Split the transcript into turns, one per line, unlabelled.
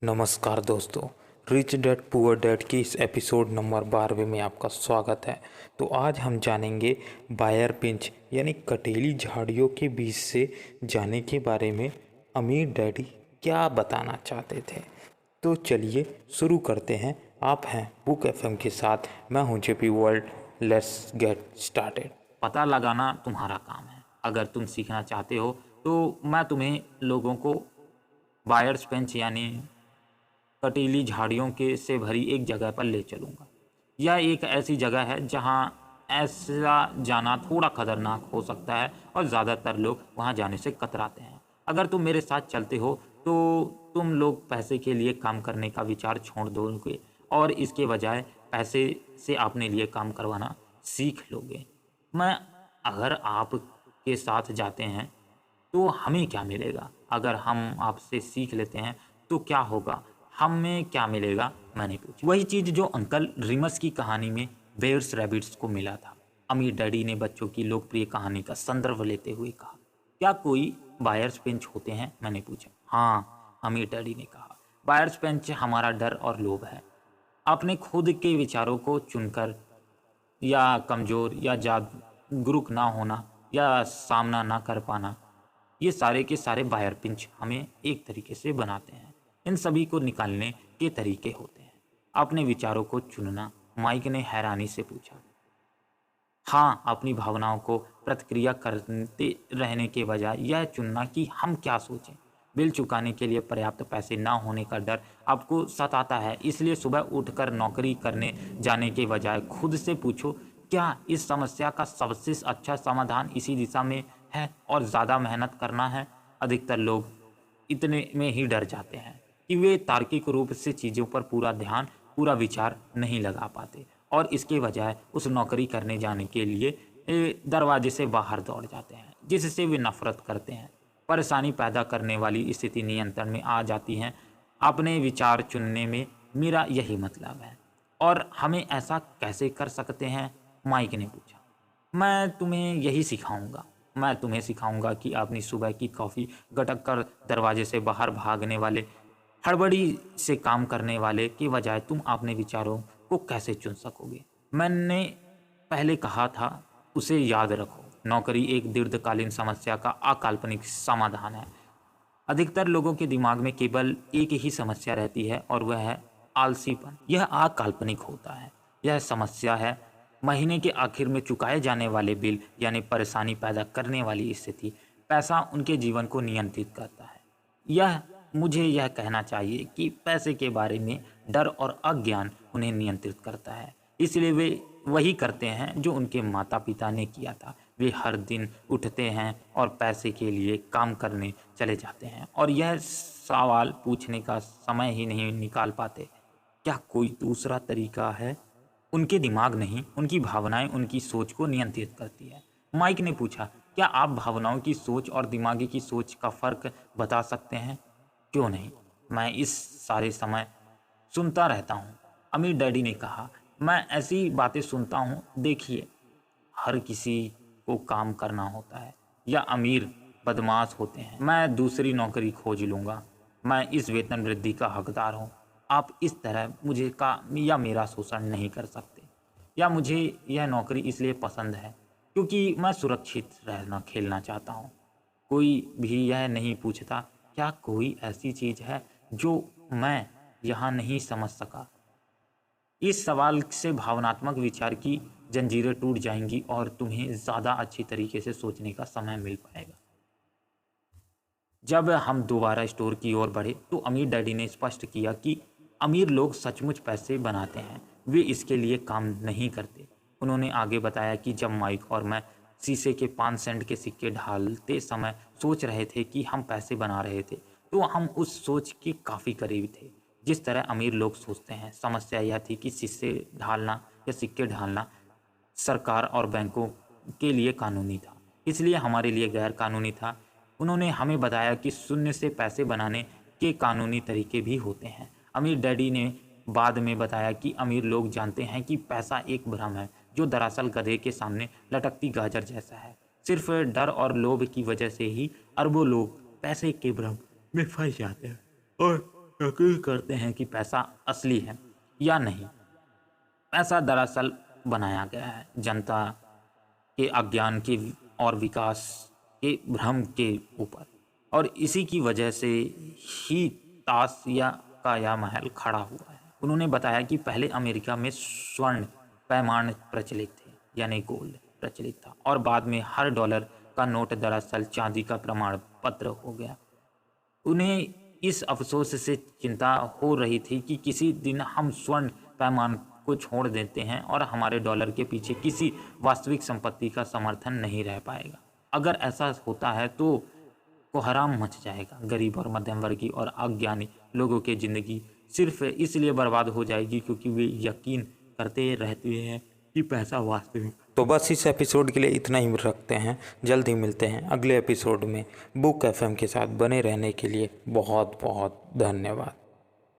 नमस्कार दोस्तों, rich dad poor dad की इस एपिसोड नंबर 12 में आपका स्वागत है। तो आज हम जानेंगे बायर पिंच यानी कटेली झाड़ियों के बीच से जाने के बारे में अमीर डैडी क्या बताना चाहते थे। तो चलिए शुरू करते हैं। आप हैं बुक एफएम के साथ, मैं हूं JP world. Let's get started.
पता लगाना तुम्हारा काम है। अगर तुम सीखना चाहते हो तो मैं तुम्हें लोगों को बायर्स बेंच यानी कटीली झाड़ियों के से भरी एक जगह पर ले चलूँगा। यह एक ऐसी जगह है जहाँ ऐसा जाना थोड़ा खतरनाक हो सकता है और ज़्यादातर लोग वहाँ जाने से कतराते हैं। अगर तुम मेरे साथ चलते हो तो तुम लोग पैसे के लिए काम करने का विचार छोड़ दोगे और इसके बजाय पैसे से अपने लिए काम करवाना सीख लोगे। मैं अगर आप के साथ जाते हैं तो हमें क्या मिलेगा? अगर हम आपसे सीख लेते हैं तो क्या होगा? हमें क्या मिलेगा? मैंने पूछा। वही चीज़ जो अंकल रिमस की कहानी में बेयर्स रैबिट्स को मिला था। अमीर डैडी ने बच्चों की लोकप्रिय कहानी का संदर्भ लेते हुए कहा। क्या कोई बायर्स पेंच होते हैं? मैंने पूछा। हाँ, अमीर डैडी ने कहा, बायर्स पेंच हमारा डर और लोभ है। आपने खुद के विचारों को चुनकर या कमज़ोर या जागरूक ना होना या सामना ना कर पाना, ये सारे के सारे बायर पिंच हमें एक तरीके से बनाते हैं। इन सभी को निकालने के तरीके होते हैं। अपने विचारों को चुनना, माइक ने हैरानी से पूछा। हाँ, अपनी भावनाओं को प्रतिक्रिया करते रहने के बजाय यह चुनना कि हम क्या सोचें। बिल चुकाने के लिए पर्याप्त पैसे ना होने का डर आपको सताता है, इसलिए सुबह उठकर नौकरी करने जाने के बजाय खुद से पूछो, क्या इस समस्या का सबसे अच्छा समाधान इसी दिशा में है और ज़्यादा मेहनत करना है। अधिकतर लोग इतने में ही डर जाते हैं कि वे तार्किक रूप से चीज़ों पर पूरा ध्यान, पूरा विचार नहीं लगा पाते और इसके बजाय उस नौकरी करने जाने के लिए दरवाजे से बाहर दौड़ जाते हैं, जिससे वे नफरत करते हैं। परेशानी पैदा करने वाली स्थिति नियंत्रण में आ जाती है। अपने विचार चुनने में मेरा यही मतलब है। और हमें ऐसा कैसे कर सकते हैं? माइक ने पूछा। मैं तुम्हें यही सिखाऊंगा। मैं तुम्हें सिखाऊंगा कि अपनी सुबह की कॉफ़ी गटक कर दरवाजे से बाहर भागने वाले, हड़बड़ी से काम करने वाले के बजाय तुम अपने विचारों को कैसे चुन सकोगे। मैंने पहले कहा था, उसे याद रखो। नौकरी एक दीर्घकालीन समस्या का अकाल्पनिक समाधान है। अधिकतर लोगों के दिमाग में केवल एक ही समस्या रहती है और वह है आलसीपन। यह अकाल्पनिक होता है। यह समस्या है महीने के आखिर में चुकाए जाने वाले बिल यानी परेशानी पैदा करने वाली स्थिति। पैसा उनके जीवन को नियंत्रित करता है। यह मुझे यह कहना चाहिए कि पैसे के बारे में डर और अज्ञान उन्हें नियंत्रित करता है। इसलिए वे वही करते हैं जो उनके माता पिता ने किया था। वे हर दिन उठते हैं और पैसे के लिए काम करने चले जाते हैं और यह सवाल पूछने का समय ही नहीं निकाल पाते, क्या कोई दूसरा तरीका है? उनके दिमाग नहीं, उनकी भावनाएं उनकी सोच को नियंत्रित करती है। माइक ने पूछा, क्या आप भावनाओं की सोच और दिमागी की सोच का फ़र्क बता सकते हैं? क्यों नहीं, मैं इस सारे समय सुनता रहता हूँ। अमीर डैडी ने कहा, मैं ऐसी बातें सुनता हूँ। देखिए, हर किसी को काम करना होता है या अमीर बदमाश होते हैं। मैं दूसरी नौकरी खोज लूँगा। मैं इस वेतन वृद्धि का हकदार हूँ। आप इस तरह मुझे का या मेरा शोषण नहीं कर सकते। या मुझे यह नौकरी इसलिए पसंद है क्योंकि मैं सुरक्षित रहना खेलना चाहता हूँ। कोई भी यह नहीं पूछता, क्या कोई ऐसी चीज़ है जो मैं यहाँ नहीं समझ सका? इस सवाल से भावनात्मक विचार की जंजीरें टूट जाएंगी और तुम्हें ज़्यादा अच्छी तरीके से सोचने का समय मिल पाएगा। जब हम दोबारा स्टोर की ओर बढ़े तो अमीर डैडी ने स्पष्ट किया कि अमीर लोग सचमुच पैसे बनाते हैं, वे इसके लिए काम नहीं करते। उन्होंने आगे बताया कि जब माइक और मैं शीशे के 5 सेंट के सिक्के ढालते समय सोच रहे थे कि हम पैसे बना रहे थे, तो हम उस सोच के काफ़ी करीब थे जिस तरह अमीर लोग सोचते हैं। समस्या यह थी कि शीशे ढालना या सिक्के ढालना सरकार और बैंकों के लिए कानूनी था, इसलिए हमारे लिए गैर कानूनी था। उन्होंने हमें बताया कि शून्य से पैसे बनाने के कानूनी तरीके भी होते हैं। अमीर डैडी ने बाद में बताया कि अमीर लोग जानते हैं कि पैसा एक भ्रम है जो दरअसल गधे के सामने लटकती गाजर जैसा है। सिर्फ डर और लोभ की वजह से ही अरबों लोग पैसे के भ्रम में फंस जाते हैं और यकीन करते हैं कि पैसा असली है या नहीं। पैसा दरअसल बनाया गया है जनता के अज्ञान के और विकास के भ्रम के ऊपर, और इसी की वजह से ही ताश का यह महल खड़ा हुआ है। उन्होंने बताया कि पहले अमेरिका में स्वर्ण पैमाने प्रचलित थे, यानी गोल्ड प्रचलित था, और बाद में हर डॉलर का नोट दरअसल चांदी का प्रमाण पत्र हो गया। उन्हें इस अफसोस से चिंता हो रही थी कि किसी दिन हम स्वर्ण पैमान को छोड़ देते हैं और हमारे डॉलर के पीछे किसी वास्तविक संपत्ति का समर्थन नहीं रह पाएगा। अगर ऐसा होता है तो कोहराम मच जाएगा। गरीब और मध्यम वर्गीय और अज्ञानी लोगों की ज़िंदगी सिर्फ इसलिए बर्बाद हो जाएगी क्योंकि वे यकीन करते रहते हैं कि पैसा वास्तविक।
तो बस इस एपिसोड के लिए इतना ही रखते हैं। जल्द ही मिलते हैं अगले एपिसोड में। बुक एफएम के साथ बने रहने के लिए बहुत बहुत धन्यवाद।